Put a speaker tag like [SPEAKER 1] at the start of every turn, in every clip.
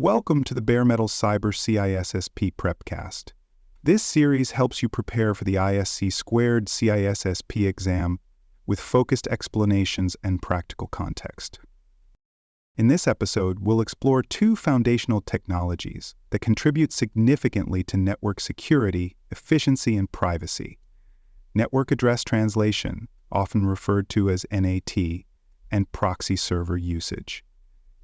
[SPEAKER 1] Welcome to the Bare Metal Cyber CISSP Prepcast. This series helps you prepare for the ISC Squared CISSP exam with focused explanations and practical context. In this episode, we'll explore two foundational technologies that contribute significantly to network security, efficiency, and privacy: network address translation, often referred to as NAT, and proxy server usage.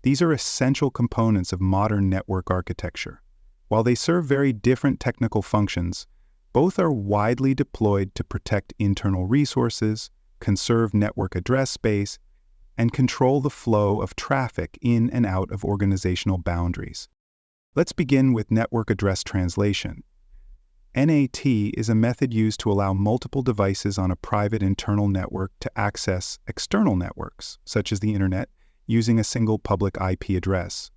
[SPEAKER 1] These are essential components of modern network architecture. While they serve very different technical functions, both are widely deployed to protect internal resources, conserve network address space, and control the flow of traffic in and out of organizational boundaries. Let's begin with network address translation. NAT is a method used to allow multiple devices on a private internal network to access external networks, such as the Internet, using a single public IP address.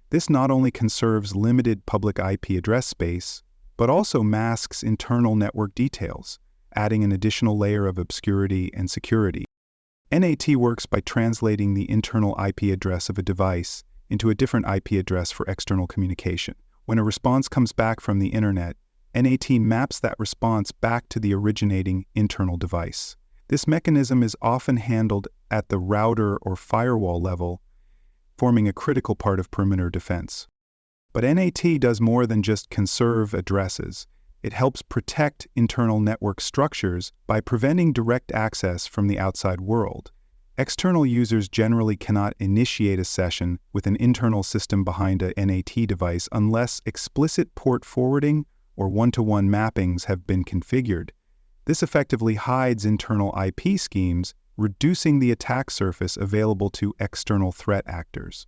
[SPEAKER 1] This not only conserves limited public IP address space, but also masks internal network details, adding an additional layer of obscurity and security. NAT works by translating the internal IP address of a device into a different IP address for external communication. When a response comes back from the Internet, NAT maps that response back to the originating internal device. This mechanism is often handled at the router or firewall level, forming a critical part of perimeter defense. But NAT does more than just conserve addresses. It helps protect internal network structures by preventing direct access from the outside world. External users generally cannot initiate a session with an internal system behind a NAT device unless explicit port forwarding or one-to-one mappings have been configured. This effectively hides internal IP schemes, reducing the attack surface available to external threat actors.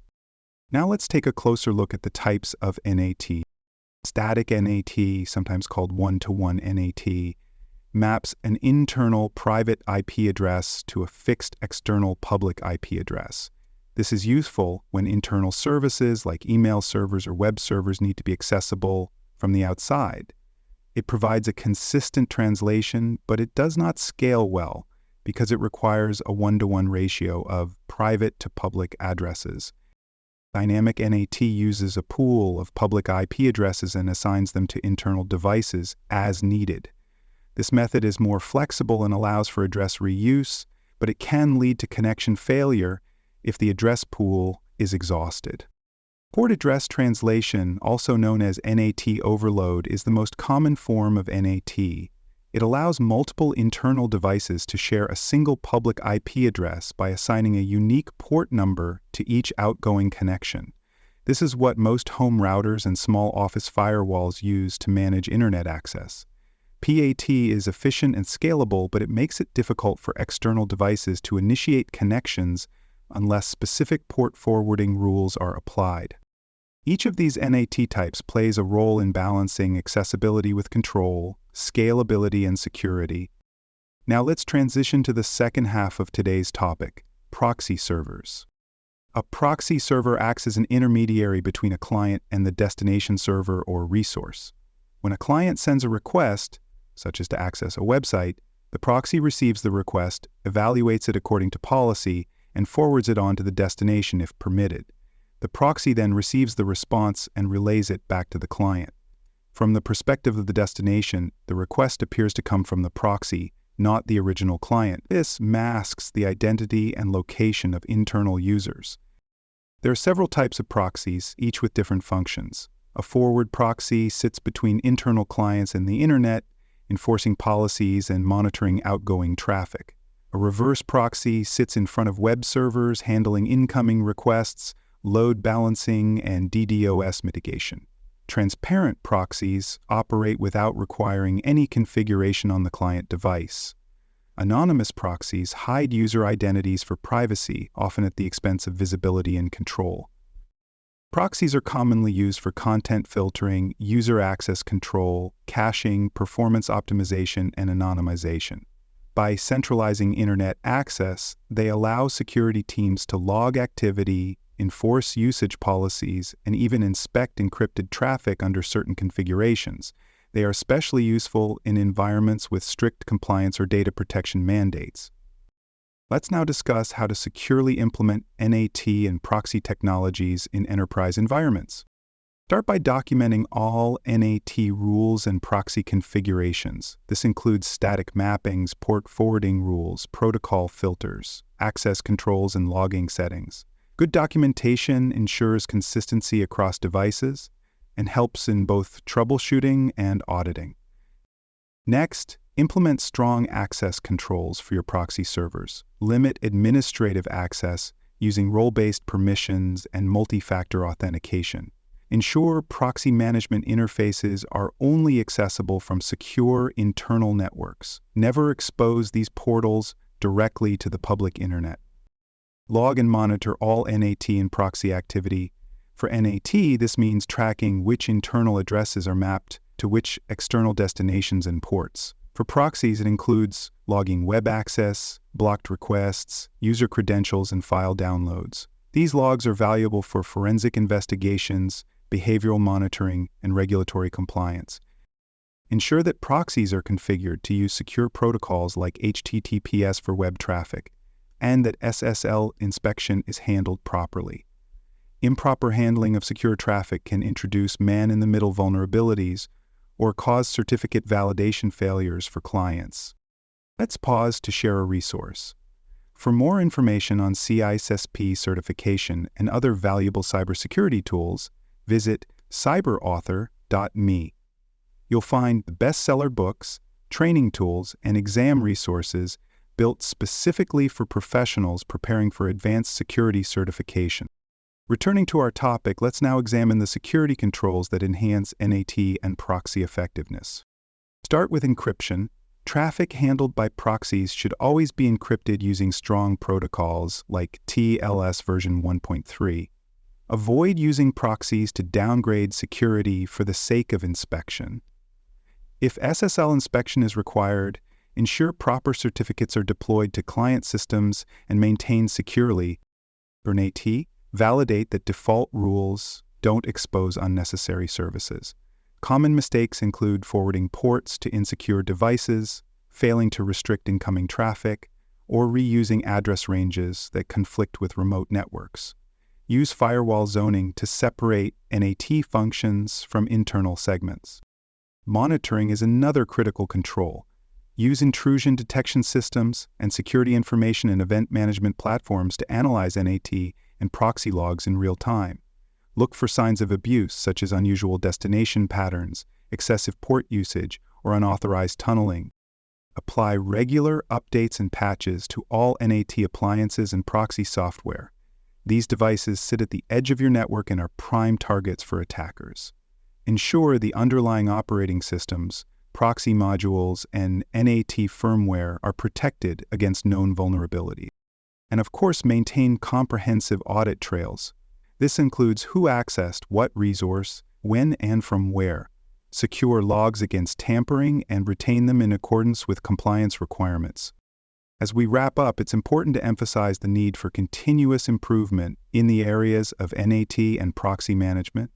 [SPEAKER 1] Now let's take a closer look at the types of NAT. Static NAT, sometimes called one-to-one NAT, maps an internal private IP address to a fixed external public IP address. This is useful when internal services like email servers or web servers need to be accessible from the outside. It provides a consistent translation, but it does not scale well because it requires a one-to-one ratio of private to public addresses. Dynamic NAT uses a pool of public IP addresses and assigns them to internal devices as needed. This method is more flexible and allows for address reuse, but it can lead to connection failure if the address pool is exhausted. Port address translation, also known as NAT overload, is the most common form of NAT. It allows multiple internal devices to share a single public IP address by assigning a unique port number to each outgoing connection. This is what most home routers and small office firewalls use to manage Internet access. PAT is efficient and scalable, but it makes it difficult for external devices to initiate connections unless specific port forwarding rules are applied. Each of these NAT types plays a role in balancing accessibility with control, scalability, and security. Now let's transition to the second half of today's topic: proxy servers. A proxy server acts as an intermediary between a client and the destination server or resource. When a client sends a request, such as to access a website, the proxy receives the request, evaluates it according to policy, and forwards it on to the destination if permitted. The proxy then receives the response and relays it back to the client. From the perspective of the destination, the request appears to come from the proxy, not the original client. This masks the identity and location of internal users. There are several types of proxies, each with different functions. A forward proxy sits between internal clients and the Internet, enforcing policies and monitoring outgoing traffic. A reverse proxy sits in front of web servers, handling incoming requests, load balancing, and DDoS mitigation. Transparent proxies operate without requiring any configuration on the client device. Anonymous proxies hide user identities for privacy, often at the expense of visibility and control. Proxies are commonly used for content filtering, user access control, caching, performance optimization, and anonymization. By centralizing Internet access, they allow security teams to log activity, enforce usage policies, and even inspect encrypted traffic under certain configurations. They are especially useful in environments with strict compliance or data protection mandates. Let's now discuss how to securely implement NAT and proxy technologies in enterprise environments. Start by documenting all NAT rules and proxy configurations. This includes static mappings, port forwarding rules, protocol filters, access controls, and logging settings. Good documentation ensures consistency across devices and helps in both troubleshooting and auditing. Next, implement strong access controls for your proxy servers. Limit administrative access using role-based permissions and multi-factor authentication. Ensure proxy management interfaces are only accessible from secure internal networks. Never expose these portals directly to the public internet. Log and monitor all NAT and proxy activity. For NAT, this means tracking which internal addresses are mapped to which external destinations and ports. For proxies, it includes logging web access, blocked requests, user credentials, and file downloads. These logs are valuable for forensic investigations, behavioral monitoring, and regulatory compliance. Ensure that proxies are configured to use secure protocols like HTTPS for web traffic, and that SSL inspection is handled properly. Improper handling of secure traffic can introduce man-in-the-middle vulnerabilities or cause certificate validation failures for clients. Let's pause to share a resource. For more information on CISSP certification and other valuable cybersecurity tools, visit cyberauthor.me. You'll find the bestseller books, training tools, and exam resources built specifically for professionals preparing for advanced security certification. Returning to our topic, let's now examine the security controls that enhance NAT and proxy effectiveness. Start with encryption. Traffic handled by proxies should always be encrypted using strong protocols like TLS version 1.3. Avoid using proxies to downgrade security for the sake of inspection. If SSL inspection is required, ensure proper certificates are deployed to client systems and maintained securely. For NAT, validate that default rules don't expose unnecessary services. Common mistakes include forwarding ports to insecure devices, failing to restrict incoming traffic, or reusing address ranges that conflict with remote networks. Use firewall zoning to separate NAT functions from internal segments. Monitoring is another critical control. Use intrusion detection systems and security information and event management platforms to analyze NAT and proxy logs in real time. Look for signs of abuse, such as unusual destination patterns, excessive port usage, or unauthorized tunneling. Apply regular updates and patches to all NAT appliances and proxy software. These devices sit at the edge of your network and are prime targets for attackers. Ensure the underlying operating systems, proxy modules, and NAT firmware are protected against known vulnerabilities. And of course, maintain comprehensive audit trails. This includes who accessed what resource, when and from where. Secure logs against tampering and retain them in accordance with compliance requirements. As we wrap up, it's important to emphasize the need for continuous improvement in the areas of NAT and proxy management.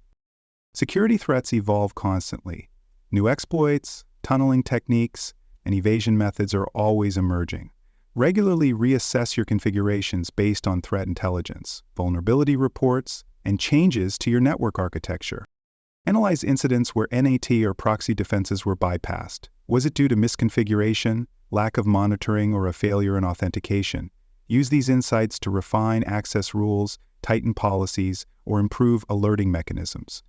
[SPEAKER 1] Security threats evolve constantly. New exploits, tunneling techniques, and evasion methods are always emerging. Regularly reassess your configurations based on threat intelligence, vulnerability reports, and changes to your network architecture. Analyze incidents where NAT or proxy defenses were bypassed. Was it due to misconfiguration, lack of monitoring, or a failure in authentication? Use these insights to refine access rules, tighten policies, or improve alerting mechanisms.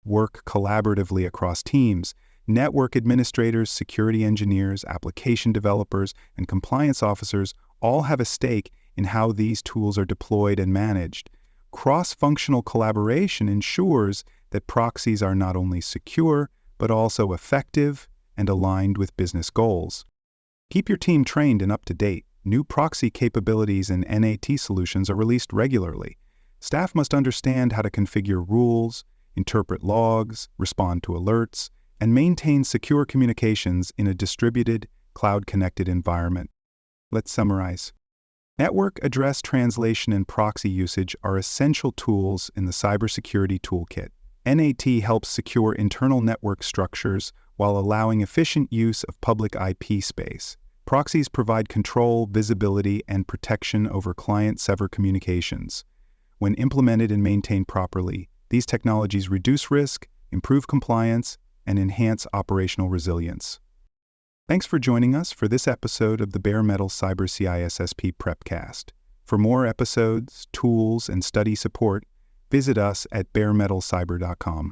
[SPEAKER 1] Work collaboratively across teams. Network administrators, security engineers, application developers, and compliance officers all have a stake in how these tools are deployed and managed. Cross-functional collaboration ensures that proxies are not only secure, but also effective and aligned with business goals. Keep your team trained and up to date. New proxy capabilities and NAT solutions are released regularly. Staff must understand how to configure rules, interpret logs, respond to alerts, and maintain secure communications in a distributed, cloud-connected environment. Let's summarize. Network address translation and proxy usage are essential tools in the cybersecurity toolkit. NAT helps secure internal network structures while allowing efficient use of public IP space. Proxies provide control, visibility, and protection over client-server communications. When implemented and maintained properly, these technologies reduce risk, improve compliance, and enhance operational resilience. Thanks for joining us for this episode of the Bare Metal Cyber CISSP Prepcast. For more episodes, tools, and study support, visit us at baremetalcyber.com.